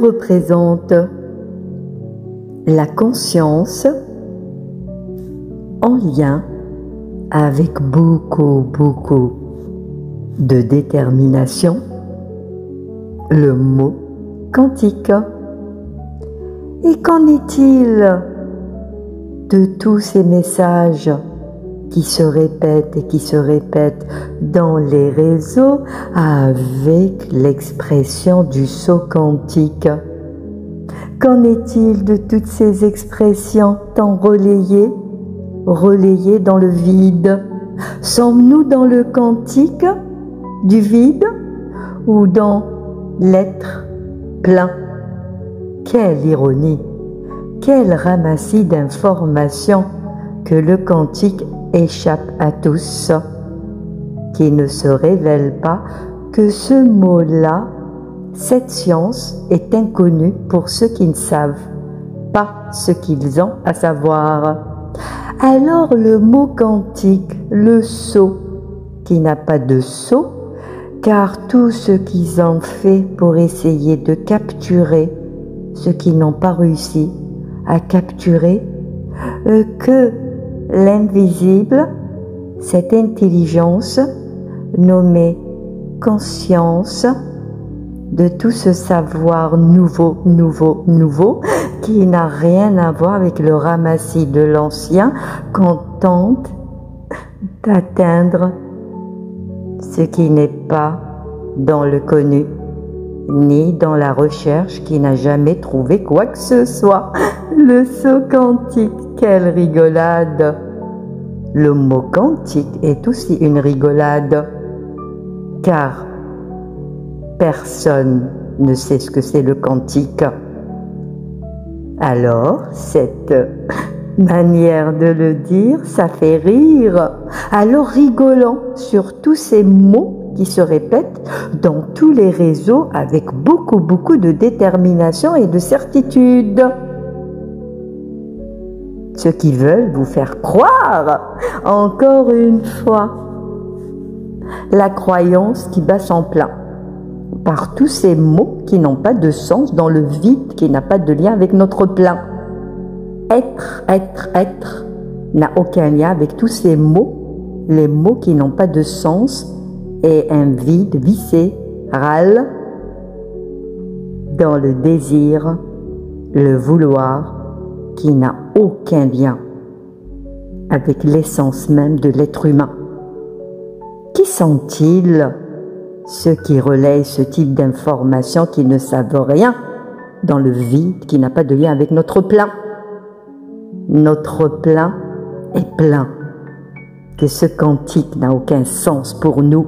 représente la conscience en lien avec beaucoup de détermination, le mot quantique. Et qu'en est-il de tous ces messages qui se répètent et qui se répètent dans les réseaux avec l'expression du saut quantique? Qu'en est-il de toutes ces expressions tant relayées dans le vide? Sommes-nous dans le quantique du vide ou dans l'être plein? Quelle ironie, quel ramassis d'informations que le quantique échappe à tous, qui ne se révèle pas que ce mot-là, cette science est inconnue pour ceux qui ne savent pas ce qu'ils ont à savoir. Alors le mot quantique, le saut, qui n'a pas de saut, car tout ce qu'ils ont fait pour essayer de capturer ceux qui n'ont pas réussi à capturer que l'invisible, cette intelligence nommée conscience, de tout ce savoir nouveau, qui n'a rien à voir avec le ramassis de l'ancien, qu'on tente d'atteindre ce qui n'est pas dans le connu, ni dans la recherche qui n'a jamais trouvé quoi que ce soit. Le saut quantique, quelle rigolade! Le mot quantique est aussi une rigolade, car personne ne sait ce que c'est le quantique. Alors, cette manière de le dire, ça fait rire. Alors rigolons sur tous ces mots qui se répètent dans tous les réseaux avec beaucoup de détermination et de certitude. Ceux qui veulent vous faire croire, encore une fois, la croyance qui bat son plein par tous ces mots qui n'ont pas de sens dans le vide, qui n'a pas de lien avec notre plein. Être n'a aucun lien avec tous ces mots, les mots qui n'ont pas de sens et un vide viscéral dans le désir, le vouloir, qui n'a aucun lien avec l'essence même de l'être humain. Qui sont-ils, ceux qui relayent ce type d'informations qui ne savent rien dans le vide, qui n'a pas de lien avec notre plein? Notre plein est plein, que ce quantique n'a aucun sens pour nous.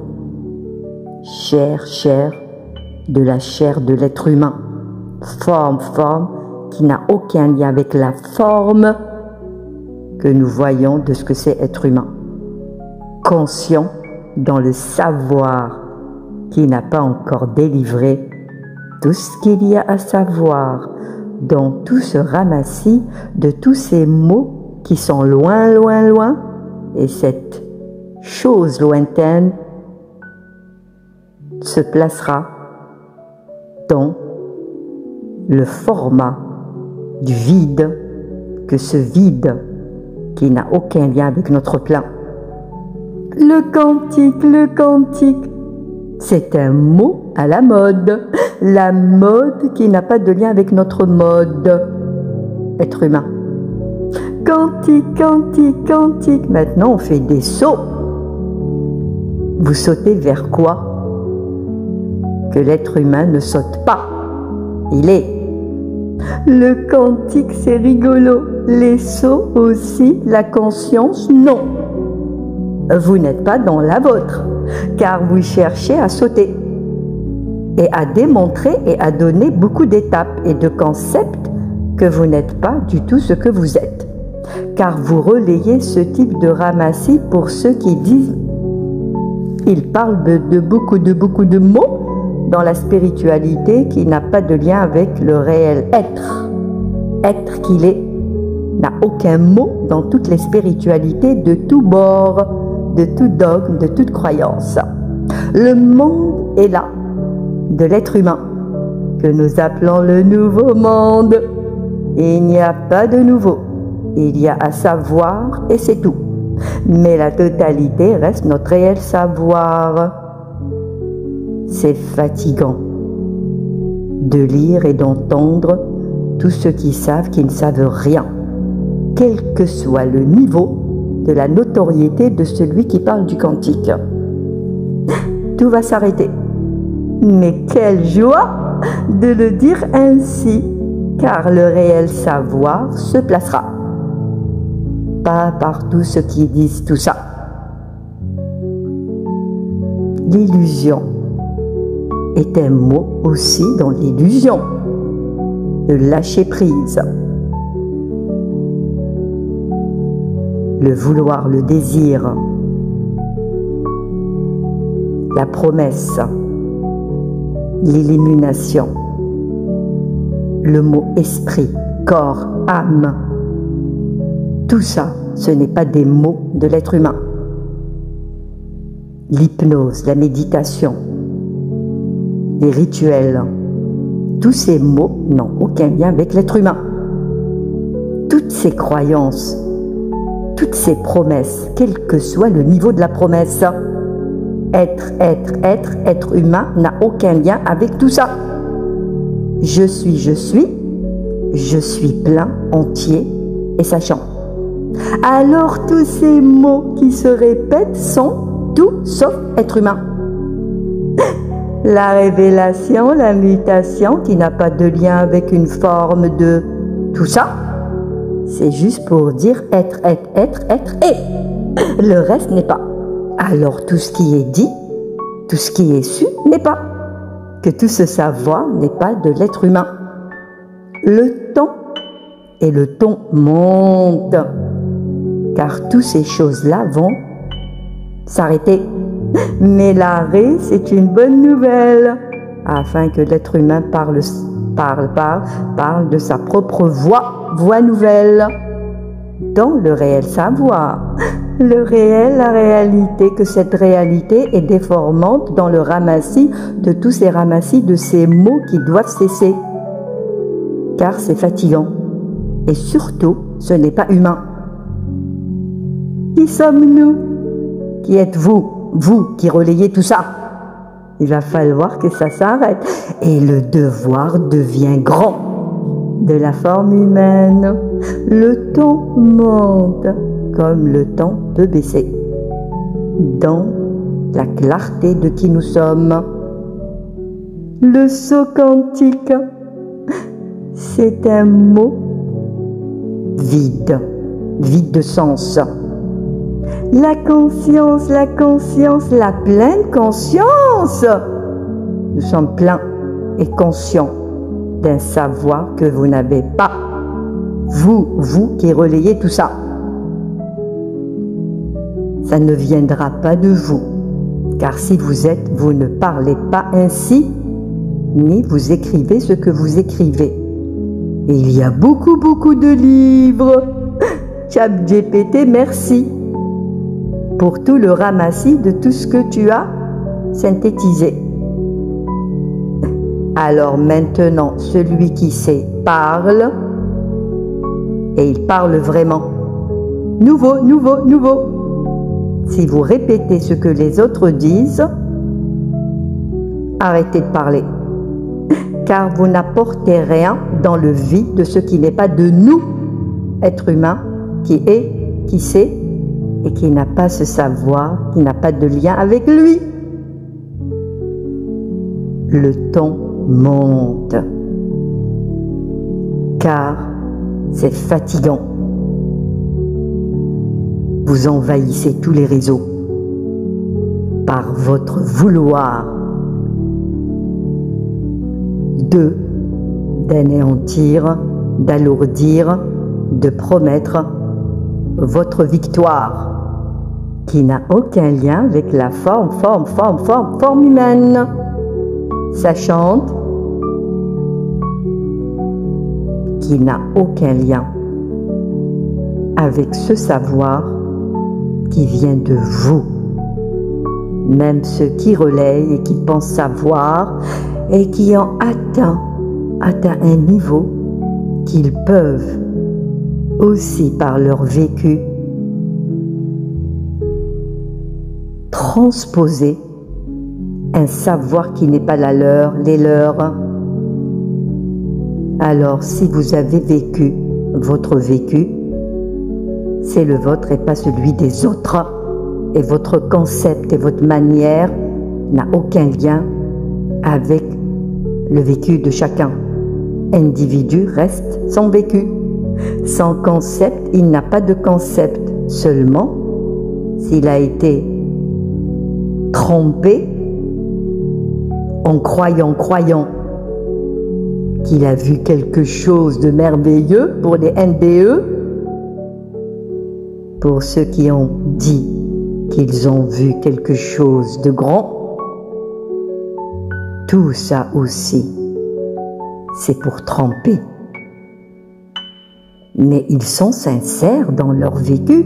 Chair de la chair de l'être humain, forme qui n'a aucun lien avec la forme que nous voyons de ce que c'est être humain. Conscient dans le savoir qui n'a pas encore délivré tout ce qu'il y a à savoir dans tout ce ramassis de tous ces mots qui sont loin, et cette chose lointaine se placera dans le format du vide, que ce vide qui n'a aucun lien avec notre plein. Le quantique, c'est un mot à la mode qui n'a pas de lien avec notre mode, être humain. Quantique, maintenant on fait des sauts. Vous sautez vers quoi? Que l'être humain ne saute pas. Il est. Le quantique, c'est rigolo. Les sauts aussi, la conscience, non. Vous n'êtes pas dans la vôtre, car vous cherchez à sauter et à démontrer et à donner beaucoup d'étapes et de concepts que vous n'êtes pas du tout ce que vous êtes, car vous relayez ce type de ramassis pour ceux qui disent, ils parlent de beaucoup de mots dans la spiritualité qui n'a pas de lien avec le réel être qu'il est, n'a aucun mot dans toutes les spiritualités de tous bords, de tout dogme, de toute croyance. Le monde est là, de l'être humain, que nous appelons le nouveau monde. Il n'y a pas de nouveau, il y a à savoir et c'est tout. Mais la totalité reste notre réel savoir. C'est fatigant de lire et d'entendre tous ceux qui savent qu'ils ne savent rien, quel que soit le niveau de la notoriété de celui qui parle du quantique. Tout va s'arrêter. Mais quelle joie de le dire ainsi, car le réel savoir se placera. Pas par tous ceux qui disent tout ça. L'illusion est un mot aussi dans l'illusion, de lâcher prise. Le vouloir, le désir, la promesse, l'illumination, le mot esprit, corps, âme, tout ça, ce n'est pas des mots de l'être humain. L'hypnose, la méditation, les rituels, tous ces mots n'ont aucun lien avec l'être humain. Toutes ces croyances, toutes ces promesses, quel que soit le niveau de la promesse, être humain n'a aucun lien avec tout ça. Je suis plein, entier et sachant. Alors tous ces mots qui se répètent sont tout sauf être humain. La révélation, la mutation qui n'a pas de lien avec une forme de tout ça, c'est juste pour dire être et le reste n'est pas. Alors tout ce qui est dit, tout ce qui est su n'est pas. Que tout ce savoir n'est pas de l'être humain. Le temps et le ton montent, car toutes ces choses-là vont s'arrêter. Mais l'arrêt, c'est une bonne nouvelle, afin que l'être humain parle de sa propre voix nouvelle, dans le réel savoir. Le réel, la réalité, que cette réalité est déformante dans le ramassis de tous ces ramassis de ces mots qui doivent cesser. Car c'est fatigant. Et surtout, ce n'est pas humain. Qui sommes-nous? Qui êtes-vous? Vous qui relayez tout ça? Il va falloir que ça s'arrête. Et le devoir devient grand. De la forme humaine, le temps monte comme le temps peut baisser. Dans la clarté de qui nous sommes. Le saut quantique, c'est un mot vide de sens. La conscience, la pleine conscience. Nous sommes pleins et conscients d'un savoir que vous n'avez pas. Vous qui relayez tout ça. Ça ne viendra pas de vous, car si vous ne parlez pas ainsi, ni vous écrivez ce que vous écrivez. Et il y a beaucoup de livres. ChatGPT, merci pour tout le ramassis de tout ce que tu as synthétisé. Alors maintenant, celui qui sait parle, et il parle vraiment. Nouveau. Si vous répétez ce que les autres disent, arrêtez de parler. Car vous n'apportez rien dans le vide de ce qui n'est pas de nous, être humain, qui est, qui sait, et qui n'a pas ce savoir, qui n'a pas de lien avec lui. Le ton monte, car c'est fatigant. Vous envahissez tous les réseaux par votre vouloir d'anéantir, d'alourdir, de promettre votre victoire qui n'a aucun lien avec la forme humaine. Ça chante, qui n'a aucun lien avec ce savoir qui vient de vous. Même ceux qui relayent et qui pensent savoir et qui ont atteint atteint un niveau qu'ils peuvent aussi par leur vécu transposer un savoir qui n'est pas les leurs. Alors si vous avez vécu votre vécu, c'est le vôtre et pas celui des autres. Et votre concept et votre manière n'a aucun lien avec le vécu de chacun. Individu reste son vécu. Sans concept, il n'a pas de concept. Seulement, s'il a été trompé en croyant qu'il a vu quelque chose de merveilleux pour les NDE, pour ceux qui ont dit qu'ils ont vu quelque chose de grand, tout ça aussi, c'est pour tromper. Mais ils sont sincères dans leur vécu,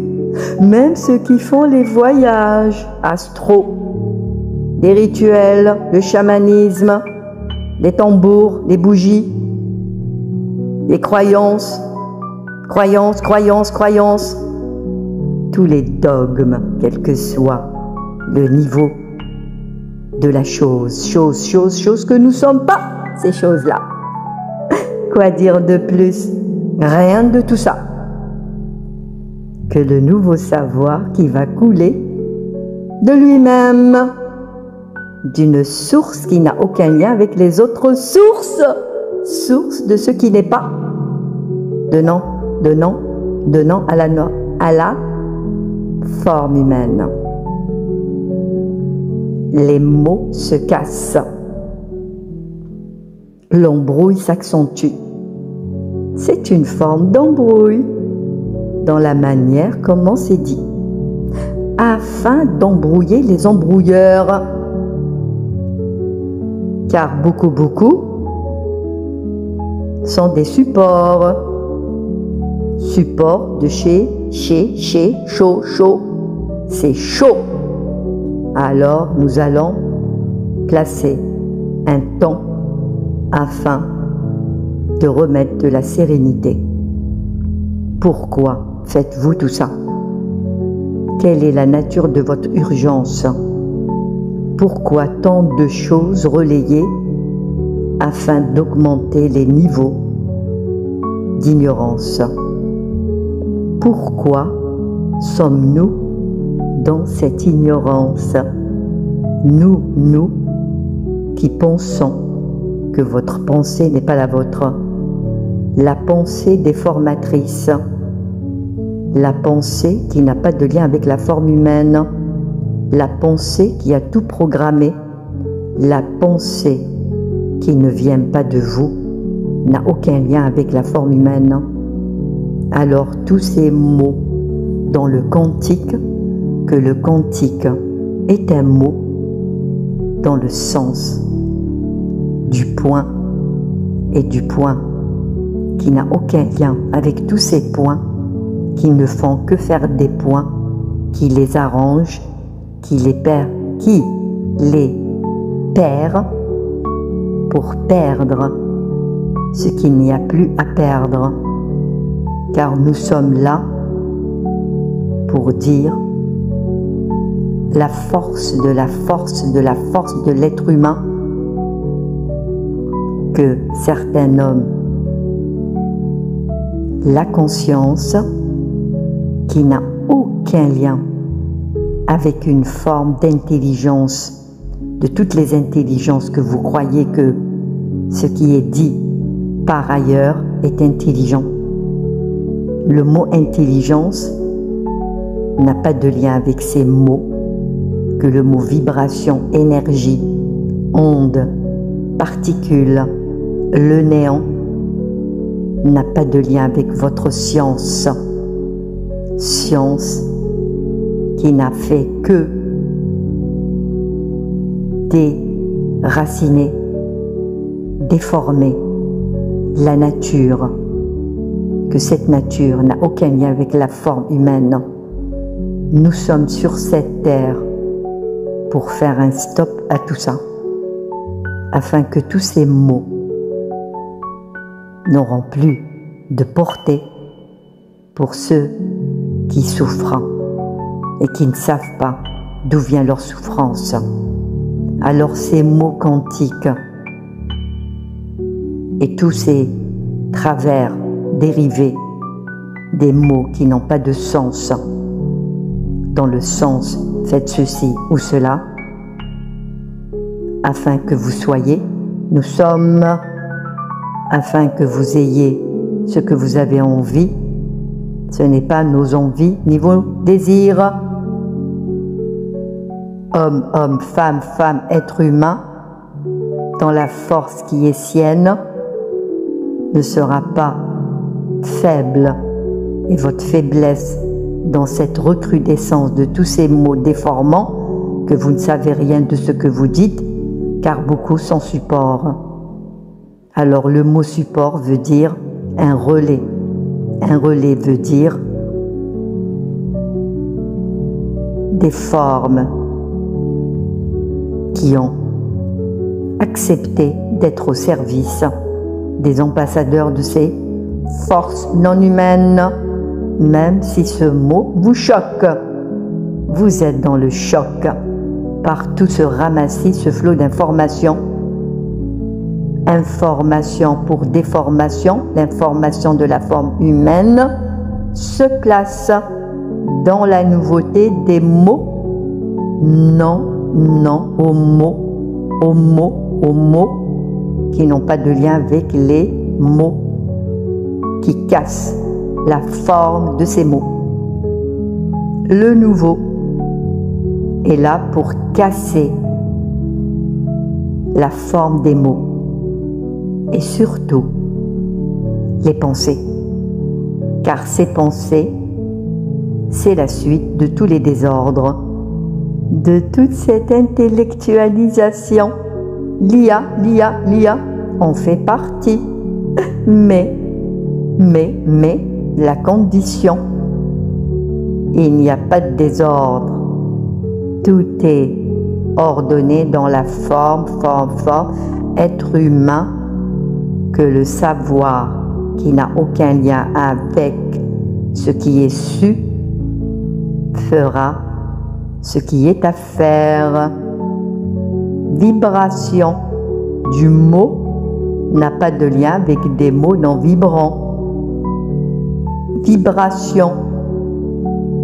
même ceux qui font les voyages astraux, les rituels, le chamanisme, les tambours, les bougies, les croyances, tous les dogmes, quel que soit le niveau de la chose que nous ne sommes pas, ces choses-là. Quoi dire de plus? Rien de tout ça. Que le nouveau savoir qui va couler de lui-même, d'une source qui n'a aucun lien avec les autres sources, source de ce qui n'est pas, donnant à la forme humaine. Les mots se cassent, l'embrouille s'accentue. C'est une forme d'embrouille dans la manière comment c'est dit, afin d'embrouiller les embrouilleurs. Car beaucoup sont des supports de chaud, c'est chaud. Alors nous allons placer un temps afin de remettre de la sérénité. Pourquoi faites-vous tout ça? Quelle est la nature de votre urgence? Pourquoi tant de choses relayées afin d'augmenter les niveaux d'ignorance? Pourquoi sommes-nous dans cette ignorance? Nous qui pensons que votre pensée n'est pas la vôtre, la pensée déformatrice, la pensée qui n'a pas de lien avec la forme humaine, la pensée qui a tout programmé, la pensée qui ne vient pas de vous, n'a aucun lien avec la forme humaine. Alors tous ces mots dans le quantique, que le quantique est un mot dans le sens du point et du point qui n'a aucun lien avec tous ces points qui ne font que faire des points, qui les arrangent, qui les perd pour perdre ce qu'il n'y a plus à perdre. Car nous sommes là pour dire la force de l'être humain que certains nomment la conscience, qui n'a aucun lien avec une forme d'intelligence, de toutes les intelligences que vous croyez que ce qui est dit par ailleurs est intelligent. Le mot intelligence n'a pas de lien avec ces mots, que le mot vibration, énergie, onde, particule, le néant n'a pas de lien avec votre science. Science qui n'a fait que déraciner, déformer la nature, que cette nature n'a aucun lien avec la forme humaine. Nous sommes sur cette terre pour faire un stop à tout ça, afin que tous ces mots n'auront plus de portée pour ceux qui souffrent et qui ne savent pas d'où vient leur souffrance. Alors ces mots quantiques et tous ces travers dérivés des mots qui n'ont pas de sens, dans le sens faites ceci ou cela, afin que vous soyez, nous sommes, afin que vous ayez ce que vous avez envie, ce n'est pas nos envies ni vos désirs. Homme, homme, femme, femme, être humain, dans la force qui est sienne, ne sera pas faible, et votre faiblesse dans cette recrudescence de tous ces mots déformants, que vous ne savez rien de ce que vous dites, car beaucoup sont support. Alors le mot support veut dire un relais. Un relais veut dire des formes qui ont accepté d'être au service des ambassadeurs de ces forces non humaines, même si ce mot vous choque. Vous êtes dans le choc par tout ce ramassis, ce flot d'informations. Information pour déformation, l'information de la forme humaine se place dans la nouveauté des mots. Non, non, aux mots qui n'ont pas de lien avec les mots, qui cassent la forme de ces mots. Le nouveau est là pour casser la forme des mots et surtout les pensées, car ces pensées, c'est la suite de tous les désordres, de toute cette intellectualisation. L'IA en fait partie, mais la condition, il n'y a pas de désordre, tout est ordonné dans la forme, être humain, que le savoir qui n'a aucun lien avec ce qui est su fera ce qui est à faire. Vibration du mot n'a pas de lien avec des mots non vibrants. Vibration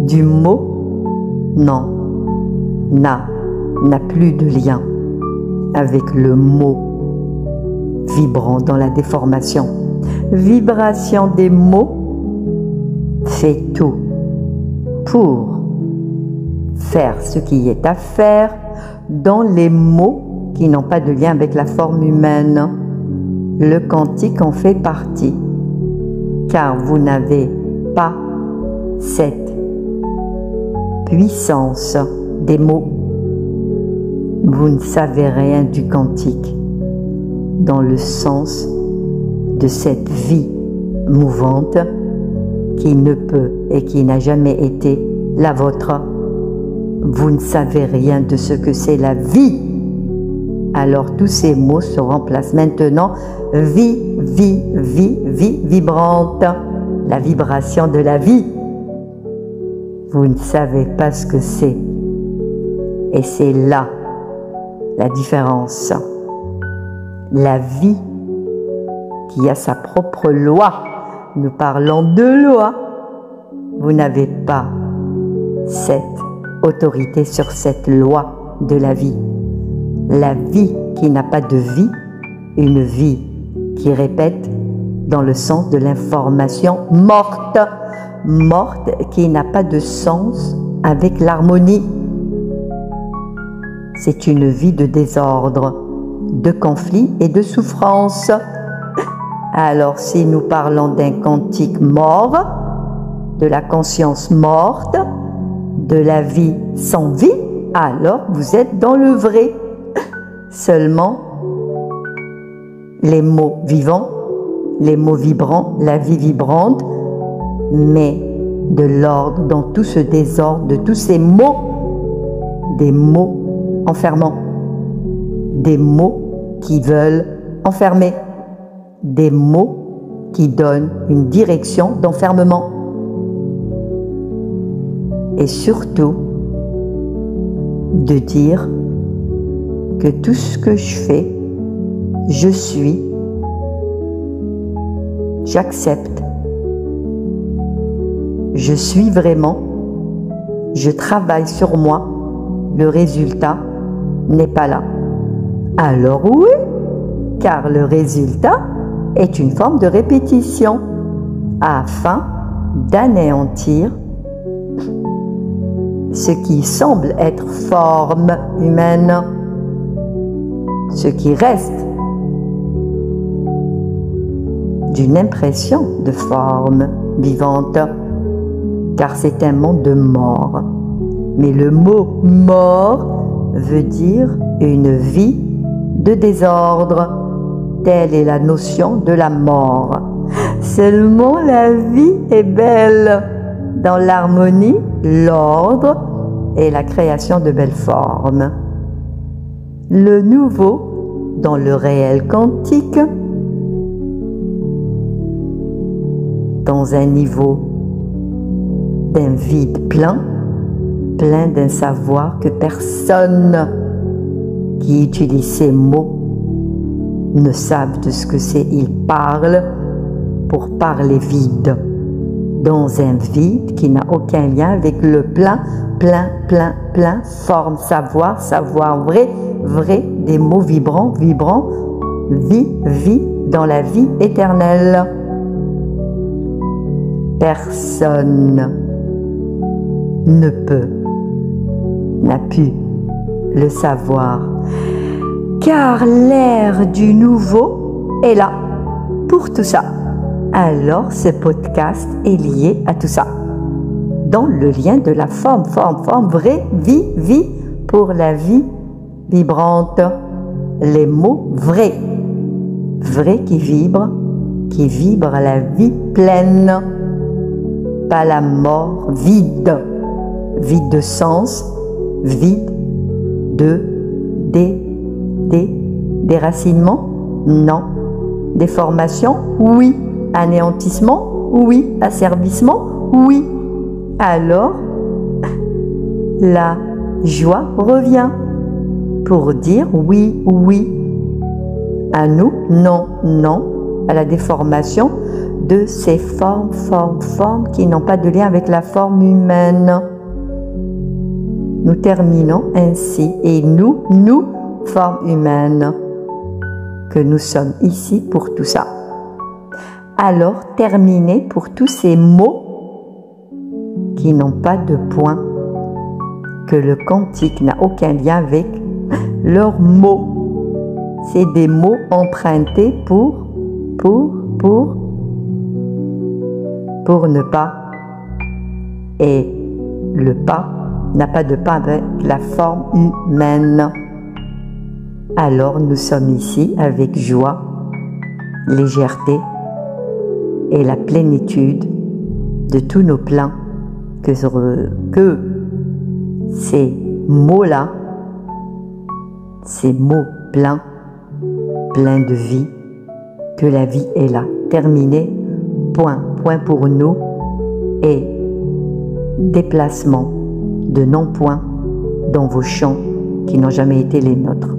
du mot, non, n'a plus de lien avec le mot vibrant dans la déformation. Vibration des mots fait tout pour faire ce qui est à faire dans les mots qui n'ont pas de lien avec la forme humaine. Le quantique en fait partie, car vous n'avez pas cette puissance des mots. Vous ne savez rien du quantique dans le sens de cette vie mouvante qui ne peut et qui n'a jamais été la vôtre. Vous ne savez rien de ce que c'est la vie. Alors tous ces mots se remplacent maintenant vie vibrante, la vibration de la vie. Vous ne savez pas ce que c'est. Et c'est là la différence. La vie qui a sa propre loi. Nous parlons de loi. Vous n'avez pas cette autorité sur cette loi de la vie. La vie qui n'a pas de vie, une vie qui répète dans le sens de l'information morte, qui n'a pas de sens avec l'harmonie. C'est une vie de désordre, de conflit et de souffrance. Alors si nous parlons d'un quantique mort, de la conscience morte, de la vie sans vie, alors vous êtes dans le vrai. Seulement les mots vivants, les mots vibrants, la vie vibrante, mais de l'ordre dans tout ce désordre, de tous ces mots, des mots enfermants, des mots qui veulent enfermer, des mots qui donne une direction d'enfermement. Et surtout, de dire que tout ce que je fais, je suis, j'accepte, je suis vraiment, je travaille sur moi, le résultat n'est pas là. Alors oui, car le résultat est une forme de répétition afin d'anéantir ce qui semble être forme humaine, ce qui reste d'une impression de forme vivante, car c'est un monde de mort. Mais le mot mort veut dire une vie de désordre. Telle est la notion de la mort. Seulement la vie est belle, dans l'harmonie, l'ordre et la création de belles formes. Le nouveau dans le réel quantique, dans un niveau d'un vide plein, plein d'un savoir que personne qui utilise ces mots ne savent de ce que c'est. Ils parlent pour parler vide, dans un vide qui n'a aucun lien avec le plein, plein, plein, plein, forme, savoir, savoir vrai, vrai, des mots vibrants, vibrants, vie, vie, dans la vie éternelle. Personne ne peut, n'a pu le savoir, car l'ère du nouveau est là pour tout ça. Alors ce podcast est lié à tout ça, dans le lien de la forme, forme, forme, vraie, vie, vie, pour la vie vibrante. Les mots vrais, vrai qui vibre à la vie pleine, pas la mort vide, vide de sens, vide de déracinement, non. Déformation, oui. Anéantissement, oui. Asservissement, oui. Alors, la joie revient pour dire oui, oui. À nous, non, non. À la déformation de ces formes, formes, formes qui n'ont pas de lien avec la forme humaine. Nous terminons ainsi. Et nous, forme humaine, que nous sommes ici pour tout ça. Alors, terminez pour tous ces mots qui n'ont pas de point, que le quantique n'a aucun lien avec leurs mots. C'est des mots empruntés pour ne pas. Et le pas n'a pas de pas avec la forme humaine. Alors nous sommes ici avec joie, légèreté et la plénitude de tous nos plans, que ces mots-là, ces mots pleins de vie, que la vie est là. Terminé, point pour nous, et déplacement de non-points dans vos champs qui n'ont jamais été les nôtres.